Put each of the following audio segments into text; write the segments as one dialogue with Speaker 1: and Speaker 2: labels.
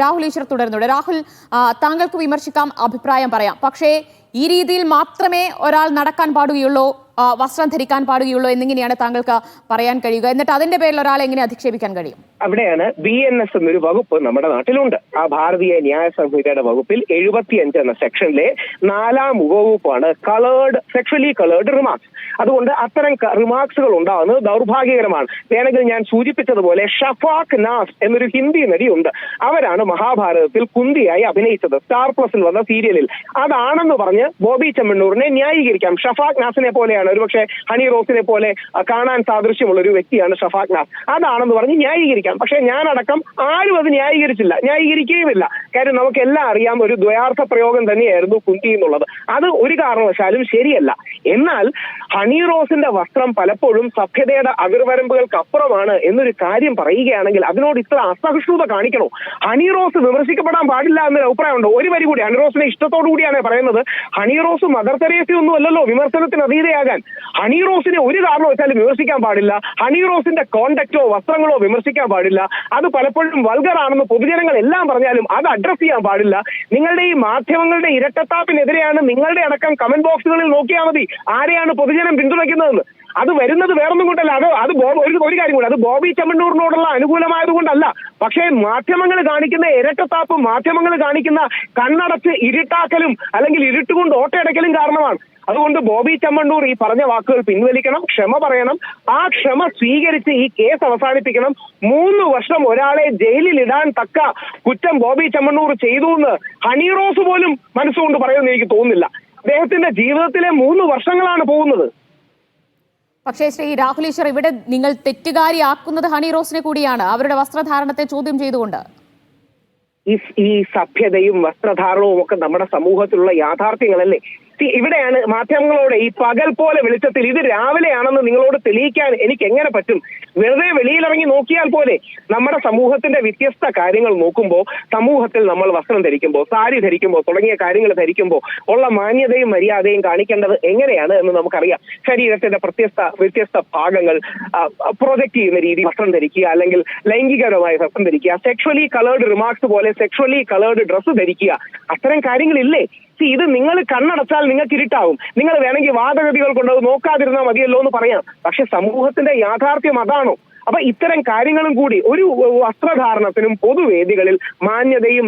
Speaker 1: രാഹുൽ ഈശ്വർ തുടരുന്നുണ്ട്. രാഹുൽ, താങ്കൾക്ക് വിമർശിക്കാം, അഭിപ്രായം പറയാം. പക്ഷേ ഈ രീതിയിൽ മാത്രമേ ഒരാൾ നടക്കാൻ പാടുകയുള്ളൂ, വസ്ത്രം ധരിക്കാൻ പാടുകയുള്ളൂ എന്നിങ്ങനെയാണ് താങ്കൾക്ക് പറയാൻ കഴിയുക. എന്നിട്ട് അതിന്റെ പേരിൽ ഒരാളെ എങ്ങനെ അധിക്ഷേപിക്കാൻ കഴിയും?
Speaker 2: അവിടെയാണ് BNS എന്നൊരു വകുപ്പ് നമ്മുടെ നാട്ടിലുണ്ട്. ആ ഭാരതീയ ന്യായ സംഹിതയുടെ വകുപ്പിൽ 75 എന്ന സെക്ഷനിലെ 4ാം ഉപവകുപ്പാണ് സെക്ഷലി കളേർഡ് റിമാർക്സ്. അതുകൊണ്ട് അത്തരം റിമാർക്സുകൾ ഉണ്ടാകുന്നത് ദൗർഭാഗ്യകരമാണ്. വേണമെങ്കിൽ ഞാൻ സൂചിപ്പിച്ചതുപോലെ ഷഫാഖ് നാസ് എന്നൊരു ഹിന്ദി നടിയുണ്ട്. അവരാണ് മഹാഭാരതത്തിൽ കുന്തിയായി അഭിനയിച്ചത് സ്റ്റാർ പ്ലസിൽ വന്ന സീരിയലിൽ. അതാണെന്ന് പറഞ്ഞ് ബോബി ചെമ്മണ്ണൂരിനെ ന്യായീകരിക്കാം. ഷഫാഖ് നാസിനെ പോലെയാണ്, ഒരുപക്ഷെ ഹണി റോസിനെ പോലെ കാണാൻ സാദൃശ്യമുള്ള ഒരു വ്യക്തിയാണ് ഷഫാഖ് നാസ്. അതാണെന്ന് പറഞ്ഞ് ന്യായീകരിക്കാം. പക്ഷെ ഞാനടക്കം ആരും അത് ന്യായീകരിച്ചില്ല, ന്യായീകരിക്കുകയുമില്ല. കാര്യം നമുക്കെല്ലാം അറിയാം, ഒരു ദ്വയാർത്ഥ പ്രയോഗം തന്നെയായിരുന്നു കുന്തി എന്നുള്ളത്. അത് ഒരു കാരണവശാലും ശരിയല്ല. എന്നാൽ ഹണി റോസിന്റെ വസ്ത്രം പലപ്പോഴും സഭ്യതയുടെ അതിർവരമ്പുകൾക്ക് അപ്പുറമാണ് എന്നൊരു കാര്യം പറയുകയാണെങ്കിൽ അതിനോട് ഇത്ര അസഹിഷ്ണുത കാണിക്കണോ? ഹണി റോസ് വിമർശിക്കപ്പെടാൻ പാടില്ല എന്നൊരു അഭിപ്രായമുണ്ട്. ഒരു വരി കൂടി, ഹണി റോസിനെ ഇഷ്ടത്തോടു കൂടിയാണ് പറയുന്നത്. ഹണി റോസ് മദർ തെരേസയൊന്നും അല്ലല്ലോ വിമർശനത്തിന് അതീതയാകാൻ. ഹണി റോസിനെ ഒരു കാരണവശാലും വിമർശിക്കാൻ പാടില്ല. ഹണി റോസിന്റെ കോണ്ടക്റ്റോ വസ്ത്രങ്ങളോ വിമർശിക്കാൻ പാടില്ല. അത് പലപ്പോഴും വൾഗറാണെന്ന് പൊതുജനങ്ങൾ എല്ലാം പറഞ്ഞാലും അത് അഡ്രസ് ചെയ്യാൻ പാടില്ല. നിങ്ങളുടെ ഈ മാധ്യമങ്ങളുടെ ഇരട്ടത്താപ്പിനെതിരെയാണ് നിങ്ങളുടെ അടക്കം കമന്റ് ബോക്സുകളിൽ നോക്കിയാൽ മതി ആരെയാണ് പൊതുജനം പിന്തുണയ്ക്കുന്നതെന്ന്. അത് വരുന്നത് വേറൊന്നും കൊണ്ടല്ല. അത് ഒരു കാര്യം കൂടെ, അത് ബോബി ചെമ്മണ്ണൂരിനോടുള്ള അനുകൂലമായത് കൊണ്ടല്ല. പക്ഷേ മാധ്യമങ്ങൾ കാണിക്കുന്ന ഇരട്ടത്താപ്പ്, മാധ്യമങ്ങൾ കാണിക്കുന്ന കണ്ണടച്ച് ഇരുട്ടാക്കലും അല്ലെങ്കിൽ ഇരുട്ടുകൊണ്ട് ഓട്ടയടക്കലും കാരണമാണ്. അതുകൊണ്ട് ബോബി ചെമ്മണ്ണൂർ ഈ പറഞ്ഞ വാക്കുകൾ പിൻവലിക്കണം, ക്ഷമ പറയണം. ആ ക്ഷമ സ്വീകരിച്ച് ഈ കേസ് അവസാനിപ്പിക്കണം. 3 വർഷം ഒരാളെ ജയിലിൽ ഇടാൻ തക്ക കുറ്റം ബോബി ചെമ്മണ്ണൂർ ചെയ്തു എന്ന് ഹണി റോസ് പോലും മനസ്സുകൊണ്ട് പറയുമെന്ന് എനിക്ക് തോന്നുന്നില്ല. അദ്ദേഹത്തിന്റെ ജീവിതത്തിലെ 3 വർഷങ്ങളാണ് പോകുന്നത്.
Speaker 1: പക്ഷേ ശ്രീ രാഹുൽ ഈശ്വർ, ഇവിടെ നിങ്ങൾ തെറ്റുകാരിയാക്കുന്നത് ഹണി റോസിനെ കൂടിയാണ്, അവരുടെ വസ്ത്രധാരണത്തെ ചോദ്യം ചെയ്തുകൊണ്ട്.
Speaker 2: ഈ സഭ്യതയും വസ്ത്രധാരണവും ഒക്കെ നമ്മുടെ സമൂഹത്തിലുള്ള യാഥാർത്ഥ്യങ്ങളല്ലേ? ഇവിടെയാണ് മാധ്യമങ്ങളോട് ഈ പകൽ പോലെ വെളിച്ചത്തിൽ ഇത് രാവിലെയാണെന്ന് നിങ്ങളോട് തെളിയിക്കാൻ എനിക്ക് എങ്ങനെ പറ്റും? വെറുതെ വെളിയിലിറങ്ങി നോക്കിയാൽ പോലെ നമ്മുടെ സമൂഹത്തിന്റെ വ്യത്യസ്ത കാര്യങ്ങൾ നോക്കുമ്പോൾ, സമൂഹത്തിൽ നമ്മൾ വസ്ത്രം ധരിക്കുമ്പോൾ, സാരി ധരിക്കുമ്പോൾ തുടങ്ങിയ കാര്യങ്ങൾ ധരിക്കുമ്പോൾ ഉള്ള മാന്യതയും മര്യാദയും കാണിക്കേണ്ടത് എങ്ങനെയാണ് എന്ന് നമുക്കറിയാം. ശരീരത്തിന്റെ വ്യത്യസ്ത ഭാഗങ്ങൾ പ്രൊജക്ട് ചെയ്യുന്ന രീതി വസ്ത്രം ധരിക്കുക, അല്ലെങ്കിൽ ലൈംഗികപരമായ വസ്ത്രം ധരിക്കുക, സെക്ഷലി കളേർഡ് റിമാർക്സ് പോലെ സെക്ഷലി കളേർഡ് ഡ്രസ്സ് ധരിക്കുക, അത്തരം കാര്യങ്ങളില്ലേ? ഇത് നിങ്ങൾ കണ്ണടച്ചാൽ നിങ്ങൾക്ക് ഇരുട്ടാവും. നിങ്ങൾ വേണമെങ്കിൽ വാദഗതികൾ കൊണ്ട് നോക്കാതിരുന്നാൽ മതിയല്ലോ എന്ന് പറയാം. പക്ഷെ സമൂഹത്തിന്റെ യാഥാർത്ഥ്യം അതാണോ? അപ്പൊ ഇത്തരം കാര്യങ്ങളും കൂടി ഒരു വസ്ത്രധാരണത്തിനും പൊതുവേദികളിൽ മാന്യതയും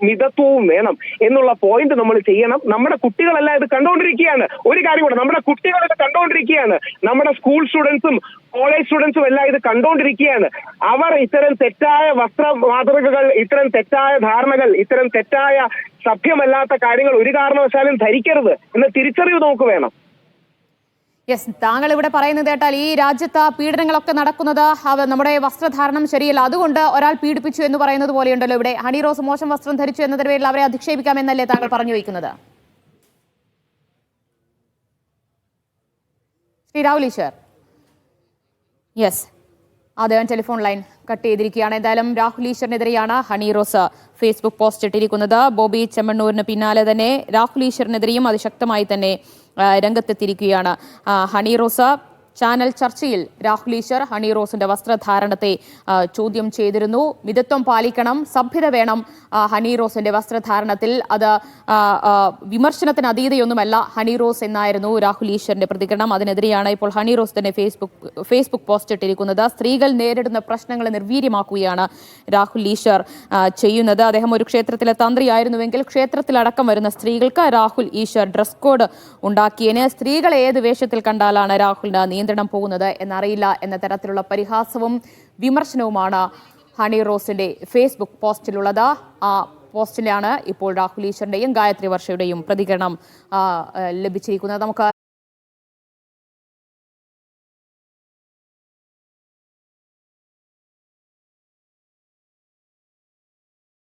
Speaker 2: മിതത്വവും വേണം എന്നുള്ള പോയിന്റ് നമ്മൾ ചെയ്യണം. നമ്മുടെ കുട്ടികളെല്ലാം ഇത് കണ്ടുകൊണ്ടിരിക്കുകയാണ്. ഒരു കാര്യം കൂടെ, നമ്മുടെ കുട്ടികൾ ഇത് കണ്ടുകൊണ്ടിരിക്കുകയാണ്. നമ്മുടെ സ്കൂൾ സ്റ്റുഡൻസും കോളേജ് സ്റ്റുഡൻസും എല്ലാം ഇത് കണ്ടുകൊണ്ടിരിക്കുകയാണ്. അവർ ഇത്തരം തെറ്റായ വസ്ത്ര മാതൃകകൾ, ഇത്തരം തെറ്റായ ധാരണകൾ, ഇത്തരം തെറ്റായ സഭ്യമല്ലാത്ത കാര്യങ്ങൾ ഒരു കാരണവശാലും ധരിക്കരുത് എന്ന തിരിച്ചറിവ് നമുക്ക് വേണം.
Speaker 1: യെസ്, താങ്കൾ ഇവിടെ പറയുന്നത് കേട്ടാൽ ഈ രാജ്യത്ത് പീഡനങ്ങളൊക്കെ നടക്കുന്നത് നമ്മുടെ വസ്ത്രധാരണം ശരിയല്ല, അതുകൊണ്ട് ഒരാൾ പീഡിപ്പിച്ചു എന്ന് പറയുന്നത് പോലെയുണ്ടല്ലോ ഇവിടെ. ഹണി റോസ് മോശം വസ്ത്രം ധരിച്ചു എന്നതിന്റെ പേരിൽ അവരെ അധിക്ഷേപിക്കാമെന്നല്ലേ താങ്കൾ പറഞ്ഞു വയ്ക്കുന്നത്? ശ്രീ രാഹുൽ ഈശ്വർ, യെസ്, അദ്ദേഹം ടെലിഫോൺ ലൈൻ കട്ട് ചെയ്തിരിക്കുകയാണ്. എന്തായാലും രാഹുൽ ഈശ്വറിനെതിരെയാണ് ഹണി റോസ് ഫേസ്ബുക്ക് പോസ്റ്റ് ഇട്ടിരിക്കുന്നത്. ബോബി ചെമ്മണ്ണൂരിന് പിന്നാലെ തന്നെ രാഹുൽ ഈശ്വറിനെതിരെയും അതിശക്തമായി തന്നെ രംഗത്തെത്തിയിരിക്കുകയാണ് ഹണി റോസ്. ചാനൽ ചർച്ചയിൽ രാഹുൽ ഈശ്വർ ഹണി റോസിന്റെ വസ്ത്രധാരണത്തെ ചോദ്യം ചെയ്തിരുന്നു. മിതത്വം പാലിക്കണം, സഭ്യത വേണം ഹണി റോസിന്റെ വസ്ത്രധാരണത്തിൽ, അത് വിമർശനത്തിന് അതീതയൊന്നുമല്ല ഹണി റോസ് എന്നായിരുന്നു രാഹുൽ ഈശ്വറിന്റെ പ്രതികരണം. അതിനെതിരെയാണ് ഇപ്പോൾ ഹണി റോസ് തന്നെ ഫേസ്ബുക്ക് പോസ്റ്റ് ഇട്ടിരിക്കുന്നത്. സ്ത്രീകൾ നേരിടുന്ന പ്രശ്നങ്ങളെ നിർവീര്യമാക്കുകയാണ് രാഹുൽ ഈശ്വർ ചെയ്യുന്നത്. അദ്ദേഹം ഒരു ക്ഷേത്രത്തിലെ തന്ത്രിയായിരുന്നുവെങ്കിൽ ക്ഷേത്രത്തിലടക്കം വരുന്ന സ്ത്രീകൾക്ക് രാഹുൽ ഈശ്വർ ഡ്രസ് കോഡ് ഉണ്ടാക്കിയതിന് സ്ത്രീകളെ ഏത് വേഷത്തിൽ കണ്ടാലാണ് രാഹുലിന് നിയന്ത്രണം പോകുന്നത് എന്നറിയില്ല എന്ന തരത്തിലുള്ള പരിഹാസവും വിമർശനവുമാണ് ഹണി റോസിന്റെ ഫേസ്ബുക്ക് പോസ്റ്റിലുള്ളത്. ആ പോസ്റ്റിലാണ് ഇപ്പോൾ രാഹുൽ ഈശ്വറിന്റെയും ഗായത്രി വർഷയുടെയും പ്രതികരണം ലഭിച്ചിരിക്കുന്നത്. നമുക്ക്